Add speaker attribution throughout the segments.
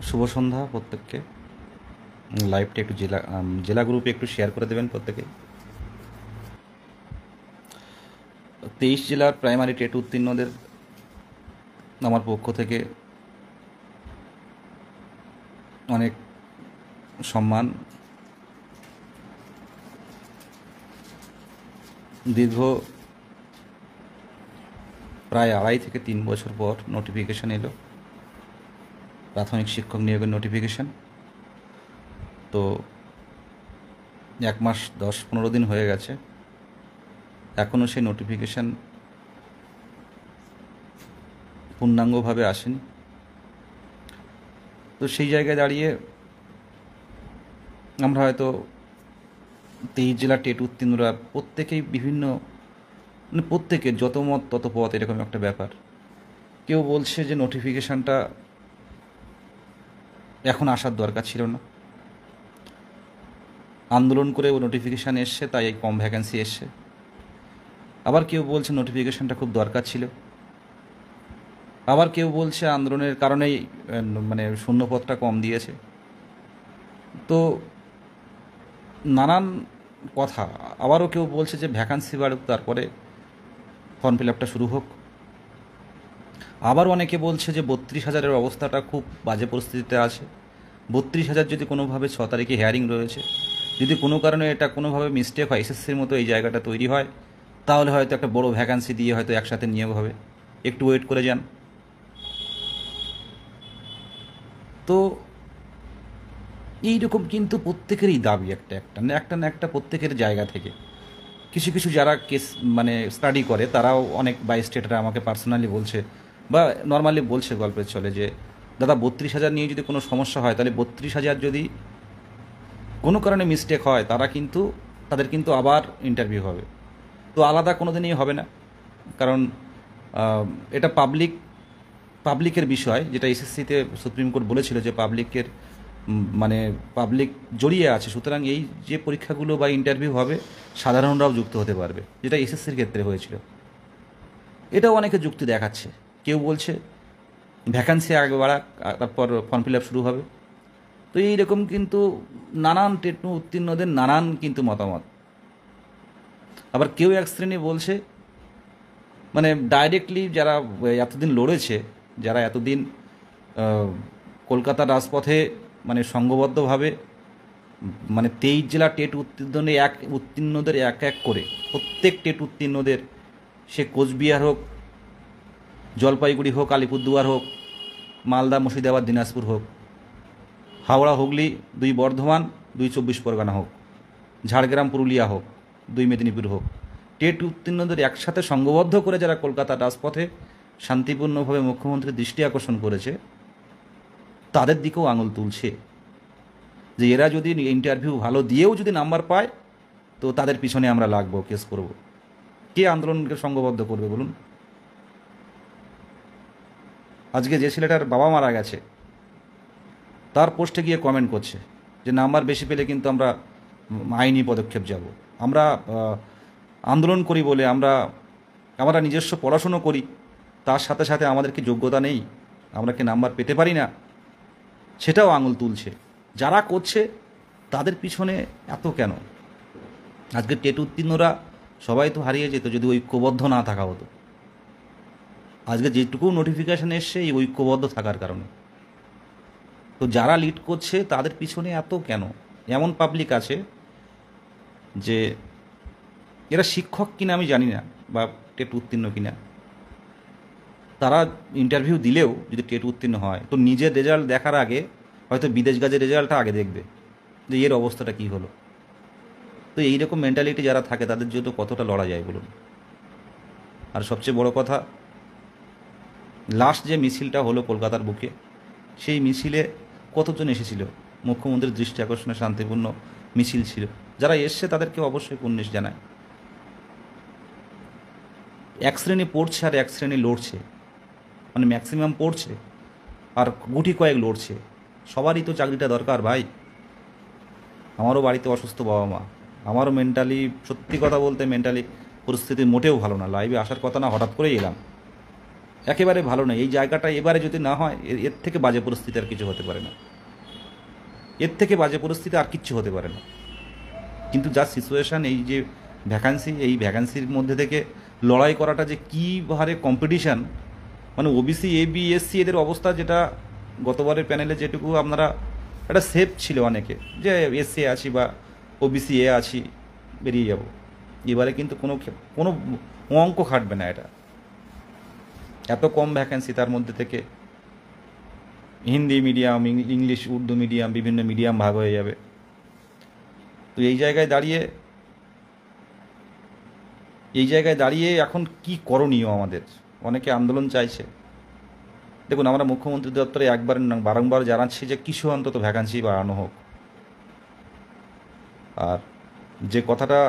Speaker 1: শুভ সন্ধ্যা প্রত্যেককে। লাইভটা একটু জেলা গ্রুপে একটু শেয়ার করে দেবেন প্রত্যেকে। 23 জেলার প্রাইমারি টেট উত্তীর্ণদের আমার পক্ষ থেকে অনেক সম্মান। দীর্ঘ প্রায় 2.5 থেকে 3 বছর পর নোটিফিকেশান এলো, প্রাথমিক শিক্ষক নিয়োগের নোটিফিকেশান। তো 1 মাস 10-15 দিন হয়ে গেছে, এখনও সেই নোটিফিকেশান পূর্ণাঙ্গভাবে আসেনি। তো সেই জায়গায় দাঁড়িয়ে আমরা হয়তো 23 জেলা টেট উত্তীর্ণরা প্রত্যেকেই বিভিন্ন, মানে প্রত্যেকের যত মত তত পথ, এরকম একটা ব্যাপার। কেউ বলছে যে নোটিফিকেশানটা এখন আসার দরকার ছিল না, আন্দোলন করে ও নোটিফিকেশান এসছে তাই এই কম ভ্যাকেন্সি এসছে। আবার কেউ বলছে নোটিফিকেশানটা খুব দরকার ছিল। আবার কেউ বলছে আন্দোলনের কারণেই মানে শূন্যপদটা কম দিয়েছে। তো নানান কথা। আবারও কেউ বলছে যে ভ্যাকান্সি বাড়ুক, তারপরে ফর্ম ফিল আপটা শুরু হোক। আবার অনেকে বলছে যে 32,000-এর অবস্থাটা খুব বাজে পরিস্থিতিতে আছে। 32,000 যদি কোনোভাবে 6 তারিখে হেয়ারিং রয়েছে, যদি কোনো কারণে এটা কোনোভাবে মিস্টেক হয়, এসএসসির মতো এই জায়গাটা তৈরি হয়, তাহলে হয়তো একটা বড় ভ্যাকান্সি দিয়ে হয়তো একসাথে নিয়োগ হবে। একটু ওয়েট করে যান। তো এইরকম কিন্তু প্রত্যেকেরই দাবি একটা না একটা প্রত্যেকের জায়গা থেকে। কিছু কিছু যারা কেস মানে স্টাডি করে তারাও অনেক বাই স্টেটরা আমাকে পার্সোনালি বলছে বা নর্মালি বলছে গল্পের ছলে যে দাদা 32,000 নিয়ে যদি কোনো সমস্যা হয়, তাহলে 32,000 যদি কোনো কারণে মিস্টেক হয় তাদের কিন্তু আবার ইন্টারভিউ হবে। তো আলাদা কোনো দিনই হবে না, কারণ এটা পাবলিকের বিষয়, যেটা এসএসসিতে সুপ্রিম কোর্ট বলেছিল যে মানে পাবলিক জড়িয়ে আছে। সুতরাং এই যে পরীক্ষাগুলো বা ইন্টারভিউ হবে, সাধারণরাও যুক্ত হতে পারবে, যেটা এসএসসির ক্ষেত্রে হয়েছিল। এটাও অনেকে যুক্তি দেখাচ্ছে। কেউ বলছে ভ্যাকান্সি আগে বাড়াক, তারপর ফর্ম ফিল আপ শুরু হবে। তো এইরকম কিন্তু নানান টেট উত্তীর্ণদের নানান কিন্তু মতামত। আবার কেউ এক শ্রেণী বলছে, মানে ডাইরেক্টলি যারা এতদিন লড়েছে, যারা এতদিন কলকাতার রাজপথে মানে সংঘবদ্ধভাবে মানে 23 জেলা টেট উত্তীর্ণদের এক এক করে প্রত্যেক টেট উত্তীর্ণদের, সে কোচবিহার হোক, জলপাইগুড়ি হোক, আলিপুরদুয়ার হোক, মালদা, মুর্শিদাবাদ, দিনাজপুর হোক, হাওড়া, হুগলি, 2 বর্ধমান, 2 24 পরগনা হোক, ঝাড়গ্রাম, পুরুলিয়া হোক, 2 মেদিনীপুর হোক, টেট উত্তীর্ণদের একসাথে সংঘবদ্ধ করে যারা কলকাতার রাজপথে শান্তিপূর্ণভাবে মুখ্যমন্ত্রীর দৃষ্টি আকর্ষণ করেছে, তাদের দিকেও আঙুল তুলছে যে এরা যদি ইন্টারভিউ ভালো দিয়েও যদি নাম্বার পায়, তো তাদের পিছনে আমরা লাগবো, কেস করব। কে আন্দোলনকে সংঘবদ্ধ করবে বলুন? আজকে যে ছেলেটার বাবা মারা গেছে, তার পোস্টে গিয়ে কমেন্ট করছে যে নাম্বার বেশি পেলে কিন্তু আমরা আইনি পদক্ষেপ যাব। আমরা আন্দোলন করি বলে আমরা নিজস্ব পড়াশুনো করি, তার সাথে সাথে আমাদের কি যোগ্যতা নেই, আমরা কি নাম্বার পেতে পারি না, সেটাও আঙুল তুলছে। যারা করছে তাদের পিছনে এত কেন? আজকে টেট উত্তীর্ণরা সবাই তো হারিয়ে যেত যদি ঐক্যবদ্ধ না থাকা হতো। আজকে যেটুকু নোটিফিকেশান এসছে এই ঐক্যবদ্ধ থাকার কারণে। তো যারা লিড করছে তাদের পিছনে এত কেন? এমন পাবলিক আছে যে এরা শিক্ষক কিনা আমি জানি না, বা টেট উত্তীর্ণ কিনা, তারা ইন্টারভিউ দিলেও যদি টেট উত্তীর্ণ হয়, তো নিজের রেজাল্ট দেখার আগে হয়তো বিদেশ গাজের রেজাল্টটা আগে দেখবে যে এর অবস্থাটা কী হলো। তো এইরকম মেন্টালিটি যারা থাকে তাদের জন্য কতটা লড়া যায় বলুন? আর সবচেয়ে বড় কথা, লাস্ট যে মিছিলটা হলো কলকাতার বুকে, সেই মিছিলে কতজন এসেছিল? মুখ্যমন্ত্রীর দৃষ্টি আকর্ষণে শান্তিপূর্ণ মিছিল ছিল। যারা এসছে তাদেরকে অবশ্যই কুর্নিশ জানায়। এক শ্রেণী পড়ছে আর এক শ্রেণী লড়ছে, মানে ম্যাক্সিমাম পড়ছে আর গুটি কয়েক লড়ছে। সবারই তো চাকরিটা দরকার ভাই। আমারও বাড়িতে অসুস্থ বাবা মা, আমারও মেন্টালি, সত্যি কথা বলতে মেন্টালি পরিস্থিতি মোটেও ভালো না। লাইভে আসার কথা না, হঠাৎ করেই এলাম। একেবারে ভালো নয়। এই জায়গাটা এবারে যদি না হয়, এর থেকে বাজে পরিস্থিতি আর কিছু হতে পারে না। এর থেকে বাজে পরিস্থিতি আর কিচ্ছু হতে পারে না। কিন্তু যা সিচুয়েশান, এই যে ভ্যাকান্সি, এই ভ্যাকান্সির মধ্যে থেকে লড়াই করাটা যে কী হারে কম্পিটিশান, মানে ওবিসি, এবি, এসসি এদের অবস্থা, যেটা গতবারের প্যানেলে যেটুকু আপনারা একটা সেফ ছিল অনেকে, যে এসসি আছি বা ওবিসি এ আছি, বেরিয়ে যাব। এবারে কিন্তু কোনো কোনো অঙ্ক খাটবে না এটা। এত কম ভ্যাকেন্সি, তার মধ্যে থেকে Hindi medium, English, Urdu medium, বিভিন্ন মিডিয়াম ভাগ হয়ে যাবে। তো এই জায়গায় দাঁড়িয়ে এখন কি করণীয় আমাদের? অনেকে আন্দোলন চাইছে। দেখুন, আমরা মুখ্যমন্ত্রী দপ্তরে একবার বারংবার জানাচ্ছি যে কিছু অন্তত ভ্যাকান্সি বাড়ানো হোক। আর যে কথাটা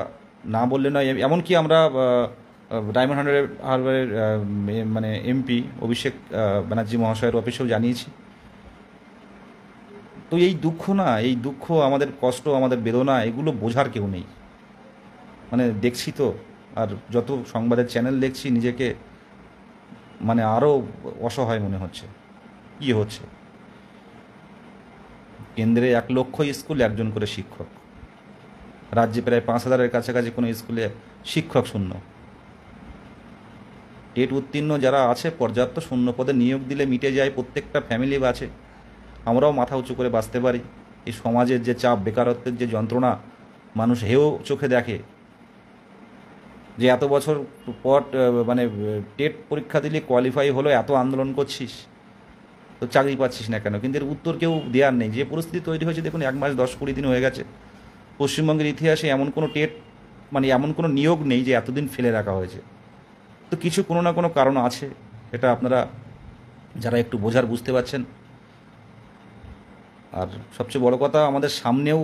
Speaker 1: না বললে নয়, এমনকি আমরা ডায়মন্ড হারবারের মানে এমপি অভিষেক ব্যানার্জি মহাশয়ের অফিসেও জানিয়েছি। তো এই দুঃখ না, এই দুঃখ, আমাদের কষ্ট, আমাদের বেদনা, এগুলো বোঝার কেউ নেই। মানে দেখছি তো, আর যত সংবাদের চ্যানেল দেখছি, নিজেকে মানে আরও অসহায় মনে হচ্ছে। কী হচ্ছে? কেন্দ্রে 1 লক্ষ স্কুল, 1জন করে শিক্ষক। রাজ্যে প্রায় 5,000-এর কাছাকাছি কোনো স্কুলে শিক্ষক শূন্য। টেট উত্তীর্ণ যারা আছে, পর্যাপ্ত শূন্য পদে নিয়োগ দিলে মিটে যায়, প্রত্যেকটা ফ্যামিলি বাঁচে, আমরাও মাথা উঁচু করে বাঁচতে পারি। এই সমাজের যে চাপ, বেকারত্বের যে যন্ত্রণা, মানুষ হেও চোখে দেখে যে এত বছর পর মানে টেট পরীক্ষা দিলে কোয়ালিফাই হলো, এত আন্দোলন করছিস, তো চাকরি পাচ্ছিস না কেন? কিন্তু এর উত্তর কেউ দেওয়ার নেই। যে পরিস্থিতি তৈরি হয়েছে, দেখুন, 1 মাস 10-20 দিন হয়ে গেছে। পশ্চিমবঙ্গের ইতিহাসে এমন কোনো টেট, মানে এমন কোনো নিয়োগ নেই যে এতদিন ফেলে রাখা হয়েছে। তো কিছু কোনো না কোনো কারণ আছে, এটা আপনারা যারা একটু বোঝার বুঝতে পারছেন। আর সবচেয়ে বড় কথা, আমাদের সামনেও,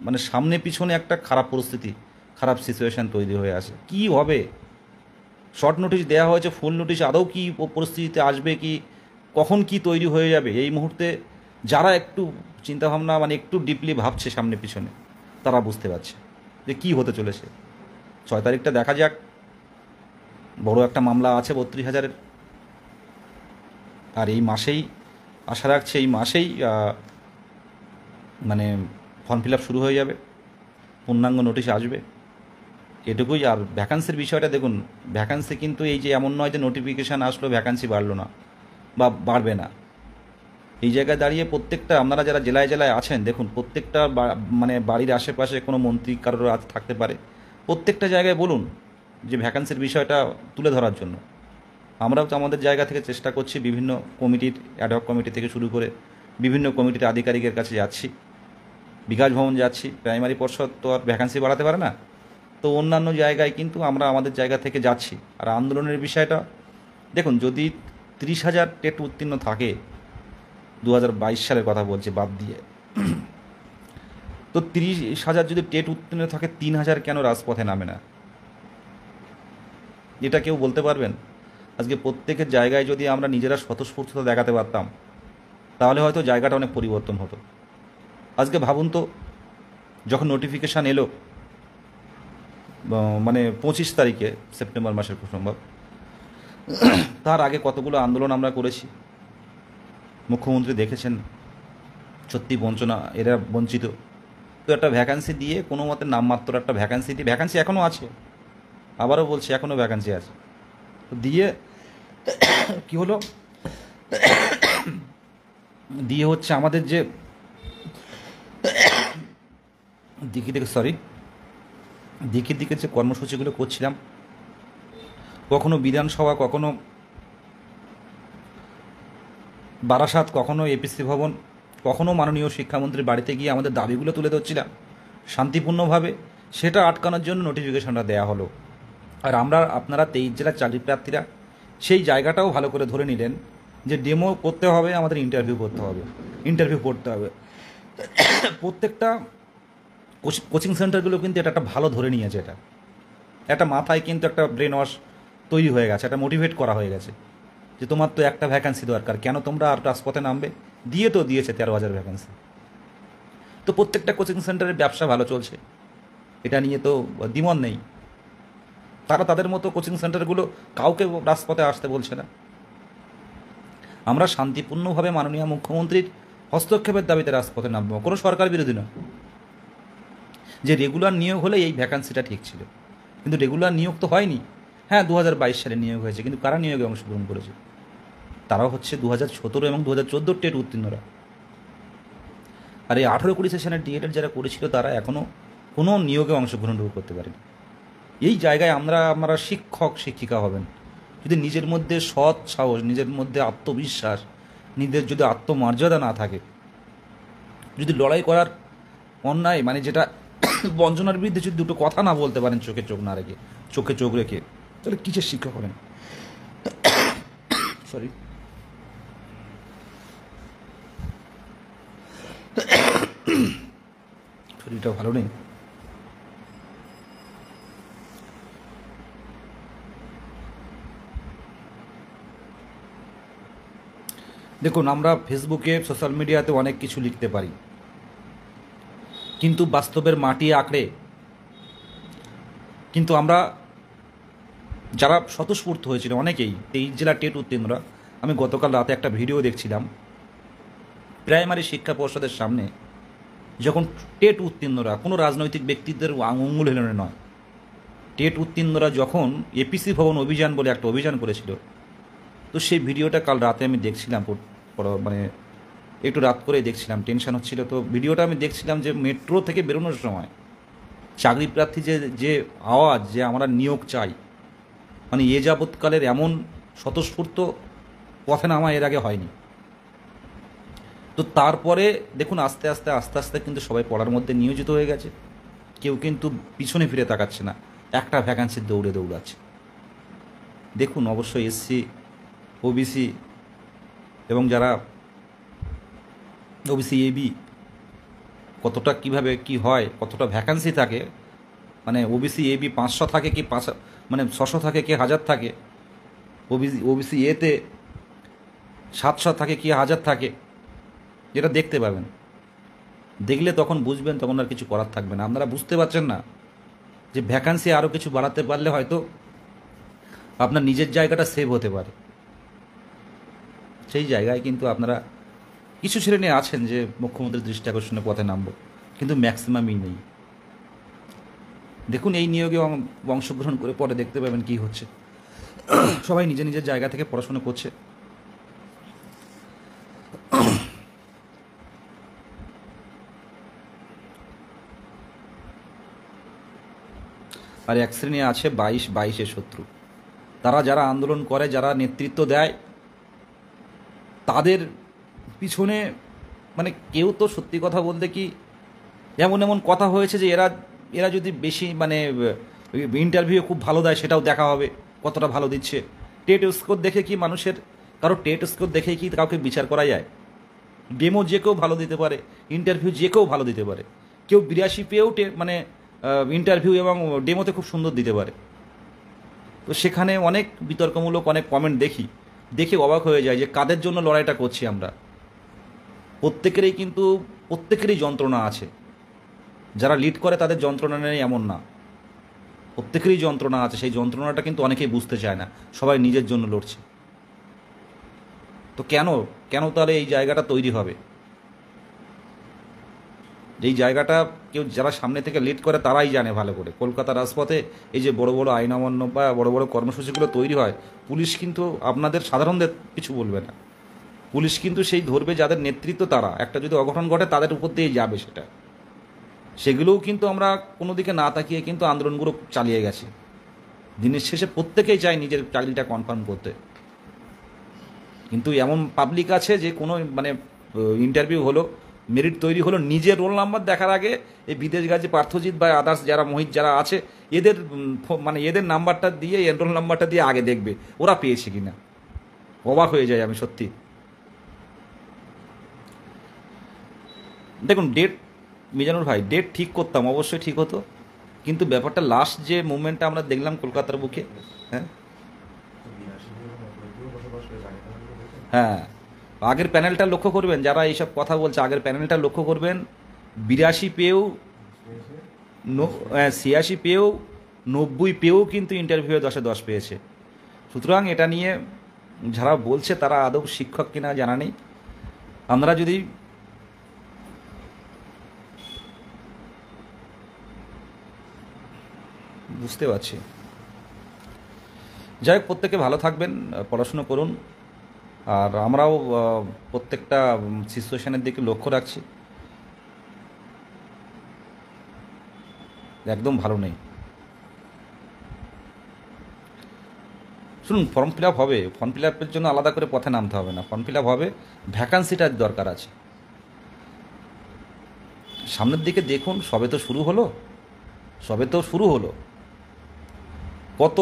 Speaker 1: মানে সামনে পিছনে একটা খারাপ পরিস্থিতি, খারাপ সিচুয়েশান তৈরি হয়ে আছে। কি হবে? শর্ট নোটিশ দেওয়া হয়েছে, ফুল নোটিশ আদৌ কি পরিস্থিতিতে আসবে, কি কখন কি তৈরি হয়ে যাবে, এই মুহূর্তে যারা একটু চিন্তাভাবনা, মানে একটু ডিপলি ভাবছে সামনে পিছনে, তারা বুঝতে পারছে যে কি হতে চলেছে। 6 তারিখটা দেখা যাক। বড় একটা মামলা আছে 32,000-এর। আর এই মাসেই আশা রাখছে, এই মাসেই মানে ফর্ম ফিল আপ শুরু হয়ে যাবে, পূর্ণাঙ্গ নোটিশ আসবে, এটুকুই। আর ভ্যাকান্সির বিষয়টা দেখুন, ভ্যাকান্সি কিন্তু এই যে এমন নয় যে নোটিফিকেশান আসলো ভ্যাকান্সি বাড়লো না বা বাড়বে না। এই জায়গায় দাঁড়িয়ে প্রত্যেকটা, আপনারা যারা জেলায় জেলায় আছেন, দেখুন, প্রত্যেকটা মানে বাড়ির আশেপাশে কোনো মন্ত্রী কারোর থাকতে পারে, প্রত্যেকটা জায়গায় বলুন যে ভ্যাকান্সির বিষয়টা তুলে ধরার জন্য। আমরাও তো আমাদের জায়গা থেকে চেষ্টা করছি, বিভিন্ন কমিটির, অ্যাডহক কমিটি থেকে শুরু করে বিভিন্ন কমিটির আধিকারিকের কাছে যাচ্ছি, বিকাশ ভবন যাচ্ছি। প্রাইমারি পর্ষদ তো আর ভ্যাকান্সি বাড়াতে পারে না, তো অন্যান্য জায়গায় কিন্তু আমরা আমাদের জায়গা থেকে যাচ্ছি। আর আন্দোলনের বিষয়টা দেখুন, যদি 30,000 টেট উত্তীর্ণ থাকে, 2022 সালের কথা বলছে বাদ দিয়ে, তো 30,000 যদি টেট উত্তীর্ণ থাকে, 3,000 কেন রাজপথে নামে না? এটা কেউ বলতে পারবেন? আজকে প্রত্যেকের জায়গায় যদি আমরা নিজেরা স্বতঃস্ফূর্ততা দেখাতে পারতাম, তাহলে হয়তো জায়গাটা অনেক পরিবর্তন হতো। আজকে ভাবুন তো, যখন নোটিফিকেশান এলো, মানে 25 তারিখে সেপ্টেম্বর মাসের খুব সম্ভব, তার আগে কতগুলো আন্দোলন আমরা করেছি। মুখ্যমন্ত্রী দেখেছেন, সত্যি বঞ্চনা, এরা বঞ্চিত। তো একটা ভ্যাকান্সি দিয়ে, কোনো মতে নামমাত্র একটা ভ্যাকান্সি দিয়ে, ভ্যাকান্সি এখনও আছে, আবারও বলছি, এখনও ভ্যাকান্সি আছে, তো দিয়ে কি হলো, দিয়ে হচ্ছে আমাদের যে দিকে দিকে যে কর্মসূচিগুলো করছিলাম, কখনো বিধানসভা, কখনো বারাসাত, কখনো এপিসি ভবন, কখনো মাননীয় শিক্ষামন্ত্রীর বাড়িতে গিয়ে আমাদের দাবিগুলো তুলে ধরছিলাম শান্তিপূর্ণভাবে, সেটা আটকানোর জন্য নোটিফিকেশনটা দেওয়া হলো। আর আপনারা 23 জেলার চাকরি প্রার্থীরা সেই জায়গাটাও ভালো করে ধরে নিলেন যে ডেমো করতে হবে, আমাদের ইন্টারভিউ পড়তে হবে। প্রত্যেকটা কোচিং সেন্টারগুলো কিন্তু এটা একটা ভালো ধরে নিয়েছে, এটা একটা মাথায় কিন্তু একটা ব্রেন ওয়াশ তৈরি হয়ে গেছে, একটা মোটিভেট করা হয়ে গেছে যে তোমার তো একটা ভ্যাকান্সি দরকার, কেন তোমরা আর রাজপথে নামবে? দিয়েছে 13,000 ভ্যাকান্সি। তো প্রত্যেকটা কোচিং সেন্টারের ব্যবসা ভালো চলছে, এটা নিয়ে তো দ্বিমত নেই। তারা তাদের মতো কোচিং সেন্টারগুলো কাউকে রাজপথে আসতে বলছে না, আমরা শান্তিপূর্ণভাবে মাননীয় মুখ্যমন্ত্রীর হস্তক্ষেপের দাবিতে রাজপথে নামবো, কোনো সরকার বিরোধী নয়। যে রেগুলার নিয়োগ হলে এই ভ্যাকান্সিটা ঠিক ছিল, কিন্তু রেগুলার নিয়োগ তো হয়নি। হ্যাঁ, 2022 সালে নিয়োগ হয়েছে, কিন্তু কারা নিয়োগে অংশগ্রহণ করেছে? তারাও হচ্ছে 2017 এবং 2014 টেট উত্তীর্ণরা। আর এই 18-20 সেশনের ডিএড যারা করেছিল তারা এখনও কোনো নিয়োগে অংশগ্রহণ করতে পারেনি। এই জায়গায় আমরা শিক্ষক শিক্ষিকা হবেন যদি নিজের মধ্যে সৎ সাহস, নিজের মধ্যে আত্মবিশ্বাস, নিজের যদি আত্মমর্যাদা না থাকে, যদি লড়াই করার অন্যায় মানে যেটা বঞ্চনার বিরুদ্ধে যদি দুটো কথা না বলতে পারেন চোখে চোখ না রেখে, চোখে চোখ রেখে, তাহলে কিসের শিক্ষক হবেন? সরি, শরীরটা ভালো নেই। দেখুন, আমরা ফেসবুকে, সোশ্যাল মিডিয়াতে অনেক কিছু লিখতে পারি, কিন্তু বাস্তবের মাটি আঁকড়ে কিন্তু আমরা যারা স্বতঃস্ফূর্ত হয়েছিল অনেকেই 23 জেলা টেট উত্তীর্ণরা, আমি গতকাল রাতে একটা ভিডিও দেখছিলাম প্রাইমারি শিক্ষা পর্ষদের সামনে, যখন টেট উত্তীর্ণরা কোনো রাজনৈতিক ব্যক্তিদের আঙুল হেলনে নয়, টেট উত্তীর্ণরা যখন এপিসি ভবন অভিযান বলে একটা অভিযান করেছিল, তো সেই ভিডিওটা কাল রাতে আমি দেখছিলাম, মানে একটু রাত করে দেখছিলাম, টেনশন হচ্ছিল। তো ভিডিওটা আমি দেখছিলাম যে মেট্রো থেকে বেরোনোর সময় চাকরি প্রার্থী যে আওয়াজ, যে আমরা নিয়োগ চাই, মানে এ যাবৎকালের এমন স্বতঃস্ফূর্ত পথে নামা এর আগে হয়নি। তো তারপরে দেখুন আস্তে আস্তে কিন্তু সবাই পড়ার মধ্যে নিয়োজিত হয়ে গেছে, কেউ কিন্তু পিছনে ফিরে তাকাচ্ছে না, একটা ভ্যাকান্সির দৌড়াচ্ছে। দেখুন অবশ্যই এসসি, ওবিসি এবং যারা ওবিসি এবি কতটা কিভাবে কি হয়, কতটা ভ্যাকান্সি থাকে, মানে ওবিসি এবি 500 থাকে কি 5 মানে 600 থাকে কি 1000 থাকে, ওবিসি এতে 700 থাকে কি 1000 থাকে, যেটা দেখতে পাবেন। দেখলে তখন বুঝবেন, তখন আর কিছু করার থাকবে না। আপনারা বুঝতে পারছেন না যে ভ্যাকান্সি আরও কিছু বাড়াতে পারলে হয়তো আপনার নিজের জায়গাটা সেভ হতে পারে। সেই জায়গায় কিন্তু আপনারা কিছু ছেলে নিয়ে আছেন যে মুখ্যমন্ত্রীর দৃষ্টি আকর্ষণের পথে নামবো, কিন্তু ম্যাক্সিমামই নেই। দেখুন এই নিয়োগে অংশগ্রহণ করে পরে দেখতে পাবেন কি হচ্ছে। সবাই নিজের নিজের জায়গা থেকে পড়াশোনা করছে। আর এক শ্রেণী আছে 22-22-এর শত্রু, তারা যারা আন্দোলন করে, যারা নেতৃত্ব দেয়, তাদের পিছনে মানে কেউ তো সত্যি কথা বলতে কি এমন এমন কথা হয়েছে যে এরা যদি বেশি মানে ইন্টারভিউ খুব ভালো দেয় সেটাও দেখা হবে কতটা ভালো দিচ্ছে। টেট স্কোর দেখে কি মানুষের কারো টেট স্কোর দেখে কি কাউকে বিচার করা যায়? ডেমো যে কেউ ভালো দিতে পারে, ইন্টারভিউ যে কেউ ভালো দিতে পারে। কেউ 82 পেয়েও মানে ইন্টারভিউ এবং ডেমোতে খুব সুন্দর দিতে পারে। তো সেখানে অনেক বিতর্কমূলক অনেক কমেন্ট দেখে অবাক হয়ে যায় যে কাদের জন্য লড়াইটা করছি আমরা। প্রত্যেকেরই যন্ত্রণা আছে, যারা লিড করে তাদের যন্ত্রণা নেই এমন না, প্রত্যেকেরই যন্ত্রণা আছে। সেই যন্ত্রণাটা কিন্তু অনেকেই বুঝতে চায় না, সবাই নিজের জন্য লড়ছে। তো কেন তাহলে এই জায়গাটা তৈরি হবে? যেই জায়গাটা কেউ যারা সামনে থেকে লিড করে তারাই জানে ভালো করে। কলকাতা রাজপথে এই যে বড় বড় আইন অমান্য বা বড় বড় কর্মসূচিগুলো তৈরি হয়, পুলিশ কিন্তু আপনাদের সাধারণদের কিছু বলবে না। পুলিশ কিন্তু সেই ধরবে যাদের নেতৃত্ব, তারা একটা যদি অঘটন ঘটে তাদের উপর দিয়ে যাবে সেগুলোও কিন্তু আমরা কোনো দিকে না তাকিয়ে কিন্তু আন্দোলনগুলো চালিয়ে গেছি। দিনের শেষে প্রত্যেকেই চায় নিজের চাকরিটা কনফার্ম করতে, কিন্তু এমন পাবলিক আছে যে কোনো মানে ইন্টারভিউ হলো, মেরিট তৈরি হলো, নিজের রোল নাম্বার দেখার আগে এই বিদেশ গাজী পার্থজিৎ বা আদার্স যারা মোহিত যারা আছে এদের নাম্বারটা দিয়ে, এনরোল নাম্বারটা দিয়ে আগে দেখবে ওরা পেয়েছে কিনা। অবাক হয়ে যায় আমি সত্যি। দেখুন মিজানুর ভাই, ডেট ঠিক করতাম, অবশ্যই ঠিক হতো, কিন্তু ব্যাপারটা লাস্ট যে মুভমেন্টটা আমরা দেখলাম কলকাতার বুকে, হ্যাঁ আগের প্যানেলটা লক্ষ্য করবেন, যারা এইসব কথা বলছে আগের প্যানেলটা লক্ষ্য করবেন, 82 পেয়েও 86 পেয়েও 90 পেয়েও কিন্তু ইন্টারভিউয়ে 10-এ 10 পেয়েছে। সুতরাং এটা নিয়ে যারা বলছে তারা আদৌ শিক্ষক কিনা জানা নেই। আমরা যদি বুঝতে পারছি। যাই হোক, প্রত্যেকে ভালো থাকবেন, পড়াশুনো করুন। আর আমরাও প্রত্যেকটা সিচুয়েশনের দিকে লক্ষ্য রাখছি। একদম ভালো নেই। শুনুন, ফর্ম ফিল আপ হবে, ফর্ম ফিল আপের জন্য আলাদা করে পথে নামতে হবে না, ফর্ম ফিল আপ হবে, ভ্যাকান্সিটার দরকার আছে। সামনের দিকে দেখুন, সবে তো শুরু হলো। কত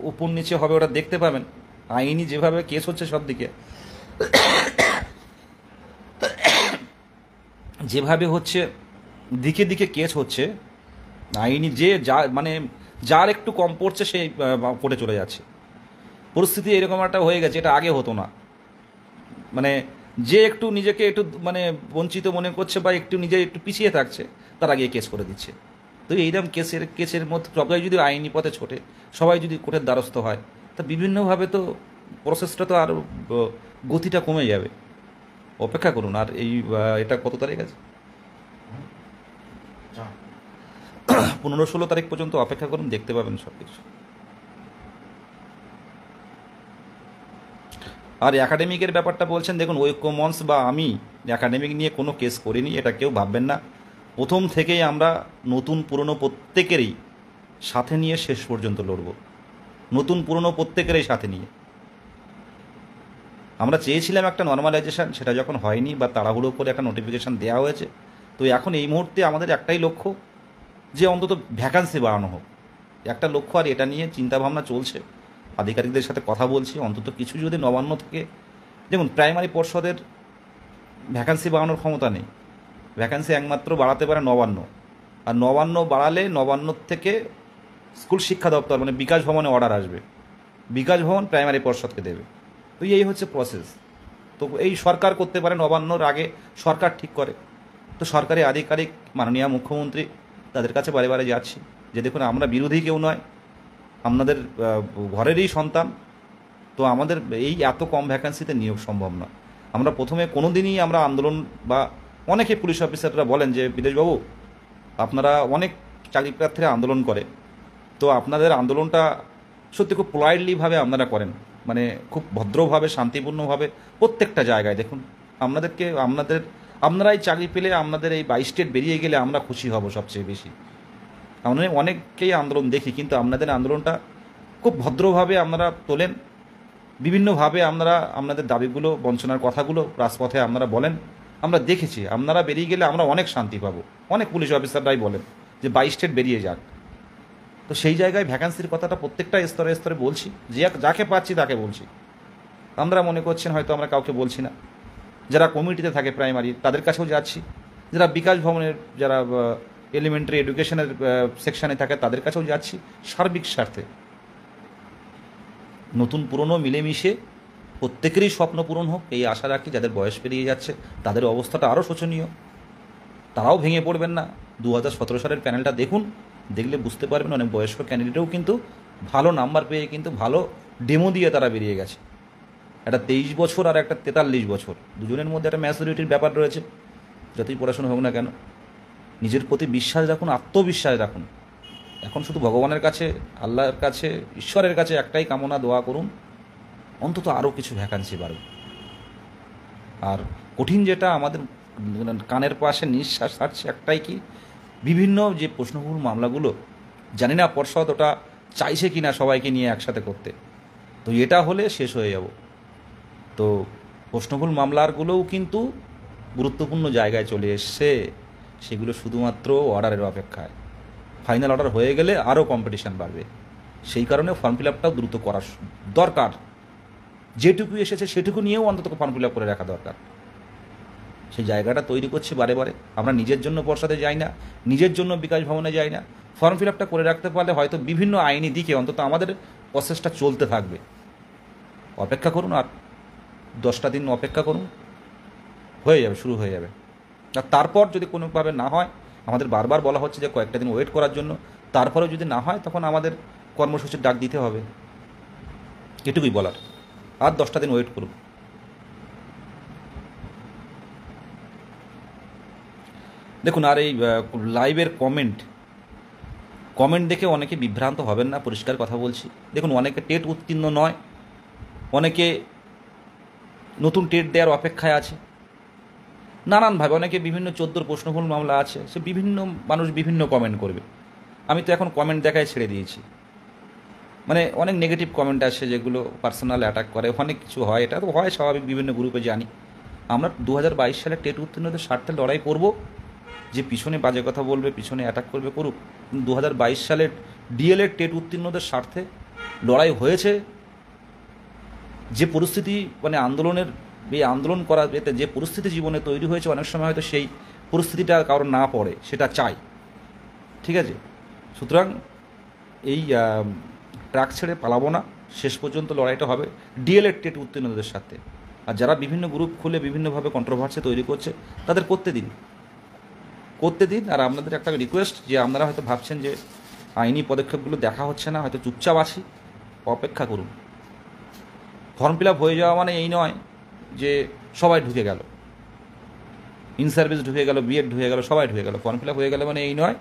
Speaker 1: উপর নিচে হবে ওটা দেখতে পাবেন। আইনি যেভাবে কেস হচ্ছে সব দিকে, যেভাবে হচ্ছে দিকে দিকে কেস হচ্ছে, আইনি মানে যার একটু কম পড়ছে সেই কোর্টে চলে যাচ্ছে। পরিস্থিতি এরকম একটা হয়ে গেছে, এটা আগে হতো না। মানে যে একটু নিজেকে একটু মানে বঞ্চিত মনে করছে বা একটু নিজে একটু পিছিয়ে থাকছে, তার আগে কেস করে দিচ্ছে। তো এইরকম কেসের মধ্যে সবাই যদি আইনি পথে ছোটে, সবাই যদি কোর্টের দ্বারস্থ হয়, তা বিভিন্নভাবে তো প্রসেসটা তো আরও গতিটা কমে যাবে। অপেক্ষা করুন। আর এই এটা কত তারিখ আছে, 15-16 তারিখ পর্যন্ত অপেক্ষা করুন, দেখতে পাবেন সব কিছু। আর একাডেমিকের ব্যাপারটা বলছেন, দেখুন ঐক্য মঞ্চ বা আমি একাডেমিক নিয়ে কোনো কেস করিনি, এটা কেউ ভাববেন না। প্রথম থেকেই আমরা নতুন পুরনো প্রত্যেকেরই সাথে নিয়ে শেষ পর্যন্ত লড়ব, নতুন পুরনো প্রত্যেকেরই সাথে নিয়ে। আমরা চেয়েছিলাম একটা নর্মালাইজেশন, সেটা যখন হয়নি বা তাড়াহুড়ো করে একটা নোটিফিকেশান দেওয়া হয়েছে, তো এখন এই মুহূর্তে আমাদের একটাই লক্ষ্য, যে অন্তত ভ্যাকান্সি বাড়ানো হোক, একটা লক্ষ্য। আর এটা নিয়ে চিন্তাভাবনা চলছে, আধিকারিকদের সাথে কথা বলছি, অন্তত কিছু যদি নবান্ন থেকে, দেখুন প্রাইমারি পর্ষদের ভ্যাকান্সি বাড়ানোর ক্ষমতা নেই, ভ্যাকান্সি একমাত্র বাড়াতে পারে নবান্ন। আর নবান্ন বাড়ালে নবান্ন থেকে স্কুল শিক্ষা দপ্তর মানে বিকাশ ভবনে অর্ডার আসবে, বিকাশ ভবন প্রাইমারি পর্ষদকে দেবে। তো এই হচ্ছে প্রসেস। তো এই সরকার করতে পারে, নবান্নর আগে সরকার ঠিক করে। তো সরকারি আধিকারিক মাননীয় মুখ্যমন্ত্রী, তাদের কাছে বারে বারে যাচ্ছি যে দেখুন, আমরা বিরোধী কেউ নয়, আপনাদের ঘরেরই সন্তান, তো আমাদের এই এত কম ভ্যাকান্সিতে নিয়োগ সম্ভব নয়। আমরা প্রথমে কোনো দিনই আমরা আন্দোলন, বা অনেকে পুলিশ অফিসাররা বলেন যে বিদেশবাবু আপনারা অনেক চাকরি প্রার্থীরা আন্দোলন করে, তো আপনাদের আন্দোলনটা সত্যি খুব পোলাইটলিভাবে আপনারা করেন, মানে খুব ভদ্রভাবে শান্তিপূর্ণভাবে প্রত্যেকটা জায়গায়। দেখুন আপনারাই চাকরি পেলে, আপনাদের এই 22 স্টেট বেরিয়ে গেলে আমরা খুশি হব সবচেয়ে বেশি। আমরা অনেককেই আন্দোলন দেখি, কিন্তু আপনাদের আন্দোলনটা খুব ভদ্রভাবে আপনারা তোলেন, বিভিন্নভাবে আপনারা আপনাদের দাবিগুলো, বঞ্চনার কথাগুলো রাজপথে আপনারা বলেন। আমরা দেখেছি আপনারা বেরিয়ে গেলে আমরা অনেক শান্তি পাবো। অনেক পুলিশ অফিসাররাই বলেন যে 22 স্টেট বেরিয়ে যাক। তো সেই জায়গায় ভ্যাকান্সির কথাটা প্রত্যেকটা স্তরে স্তরে বলছি, যে যাকে পাচ্ছি তাকে বলছি। আমরা মনে করছেন হয়তো আমরা কাউকে বলছি না, যারা কমিটিতে থাকে প্রাইমারি তাদের কাছেও যাচ্ছি, যারা বিকাশ ভবনের, যারা এলিমেন্টারি এডুকেশনের সেকশানে থাকে তাদের কাছেও যাচ্ছি, সার্বিক স্বার্থে। নতুন পুরনো মিলেমিশে প্রত্যেকেরই স্বপ্ন পূরণ হোক, এই আশা রাখি। যাদের বয়স পেরিয়ে যাচ্ছে তাদের অবস্থাটা আরও শোচনীয়, তারাও ভেঙে পড়বেন না। 2017 সালের প্যানেলটা দেখুন, দেখলে বুঝতে পারবেন অনেক বয়স্ক ক্যান্ডিডেটও কিন্তু ভালো নাম্বার পেয়ে, কিন্তু ভালো ডেমো দিয়ে তারা বেরিয়ে গেছে। একটা 23 বছর আর একটা 43 বছর, দুজনের মধ্যে একটা ম্যাচুরিটির ব্যাপার রয়েছে। যতই পড়াশোনা হোক না কেন, নিজের প্রতি বিশ্বাস রাখুন, আত্মবিশ্বাস রাখুন। এখন শুধু ভগবানের কাছে, আল্লাহর কাছে, ঈশ্বরের কাছে একটাই কামনা, দোয়া করুন অন্তত আরও কিছু ভ্যাকান্সি বাড়বে। আর কঠিন যেটা আমাদের কানের পাশে নিঃশ্বাস ছাড়ছে একটাই, কি বিভিন্ন যে প্রশ্নবহুল মামলাগুলো, জানি না পর্ষদ ওটা চাইছে কি না সবাইকে নিয়ে একসাথে করতে। তো এটা হলে শেষ হয়ে যাব। তো প্রশ্নবহুল মামলারগুলোও কিন্তু গুরুত্বপূর্ণ জায়গায় চলে এসছে, সেগুলো শুধুমাত্র অর্ডারের অপেক্ষায়। ফাইনাল অর্ডার হয়ে গেলে আরও কম্পিটিশান বাড়বে। সেই কারণে ফর্ম ফিল আপটাও দ্রুত করা দরকার। যেটুকু এসেছে সেটুকু নিয়েও অন্তত ফর্ম ফিল আপ করে রাখা দরকার। সেই জায়গাটা তৈরি করছি বারে বারে। আমরা নিজের জন্য পর্ষদে যাই না, নিজের জন্য বিকাশ ভবনে যাই না, ফর্ম ফিল আপটা করে রাখতে পারলে হয়তো বিভিন্ন আইনি দিকে অন্তত আমাদের প্রসেসটা চলতে থাকবে। অপেক্ষা করুন, আর 10টা দিন অপেক্ষা করুন, হয়ে যাবে, শুরু হয়ে যাবে। আর তারপর যদি কোনোভাবে না হয়, আমাদের বারবার বলা হচ্ছে যে কয়েকটা দিন ওয়েট করার জন্য, তারপরেও যদি না হয় তখন আমাদের কর্মসূচির ডাক দিতে হবে, এটুকুই বলার। আর 10টা দিন ওয়েট করুন। দেখুন, আর এই লাইভের কমেন্ট দেখে অনেকে বিভ্রান্ত হবেন না, পরিষ্কার কথা বলছি। দেখুন, অনেকে টেট উত্তীর্ণ নয়, অনেকে নতুন টেট দেওয়ার অপেক্ষায় আছে, নানানভাবে অনেকে বিভিন্ন 14 প্রশ্নভুল মামলা আছে, সে বিভিন্ন মানুষ বিভিন্ন কমেন্ট করবে। আমি তো এখন কমেন্ট দেখায় ছেড়ে দিয়েছি। মানে অনেক নেগেটিভ কমেন্ট আসে, যেগুলো পার্সোনাল অ্যাটাক করে, অনেক কিছু হয়, এটা তো হয় স্বাভাবিক, বিভিন্ন গ্রুপে জানি। আমরা 2022 সালে টেট উত্তীর্ণদের স্বার্থে লড়াই করব। যে পিছনে বাজে কথা বলবে, পিছনে অ্যাটাক করবে, করুক। 2022 সালের ডিএলএড টেট উত্তীর্ণদের স্বার্থে লড়াই হয়েছে। যে পরিস্থিতি, মানে এই আন্দোলন করা এতে যে পরিস্থিতি জীবনে তৈরি হয়েছে, অনেক সময় হয়তো সেই পরিস্থিতিটা কারোর না পড়ে, সেটা চাই। ঠিক আছে, সুতরাং এই ট্রাক ছেড়ে পালাবো না, শেষ পর্যন্ত লড়াইটা হবে ডিএলএড টেট উত্তীর্ণদের সাথে। আর যারা বিভিন্ন গ্রুপ খুলে বিভিন্নভাবে কন্ট্রোভার্সি তৈরি করছে, তাদের করতে দিন। আর আপনাদের একটা রিকোয়েস্ট, যে আপনারা হয়তো ভাবছেন যে আইনি পদক্ষেপগুলো দেখা হচ্ছে না, হয়তো চুপচাপ আছি, অপেক্ষা করুন। ফর্ম ফিল আপ হয়ে যাওয়া মানে এই নয় যে সবাই ঢুকে গেল, ইন সার্ভিস ঢুকে গেল, বিএড ঢুকে গেল, সবাই ঢুকে গেল। ফর্ম ফিল আপ হয়ে গেলে মানে এই নয়।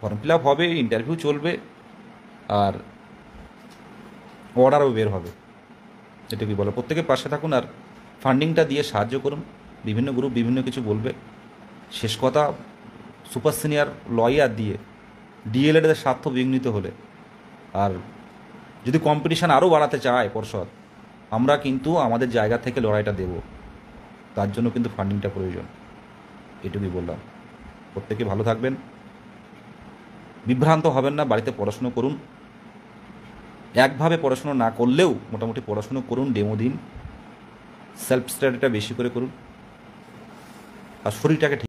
Speaker 1: ফর্ম ফিল আপ হবে, ইন্টারভিউ চলবে, আর অর্ডারও বের হবে। এটুকুই বলো, প্রত্যেকের পাশে থাকুন আর ফান্ডিংটা দিয়ে সাহায্য করুন। বিভিন্ন গ্রুপ বিভিন্ন কিছু বলবে, শেষ কথা সুপার সিনিয়র লয়ার দিয়ে ডিএলএডের স্বার্থ বিঘ্নিত হলে, আর যদি কম্পিটিশান আরও বাড়াতে চায় পর্ষদ, আমরা কিন্তু আমাদের জায়গা থেকে লড়াইটা দেব। তার জন্য কিন্তু ফান্ডিংটা প্রয়োজন। এটুকুই বললাম। প্রত্যেকে ভালো থাকবেন, বিভ্রান্ত হবেন না, বাড়িতে পড়াশুনো করুন। একভাবে পড়াশুনো না করলেও মোটামুটি পড়াশুনো করুন, ডেমো দিন, সেলফ স্টাডিটা বেশি করে করুন, আর শরীরটাকে ঠিক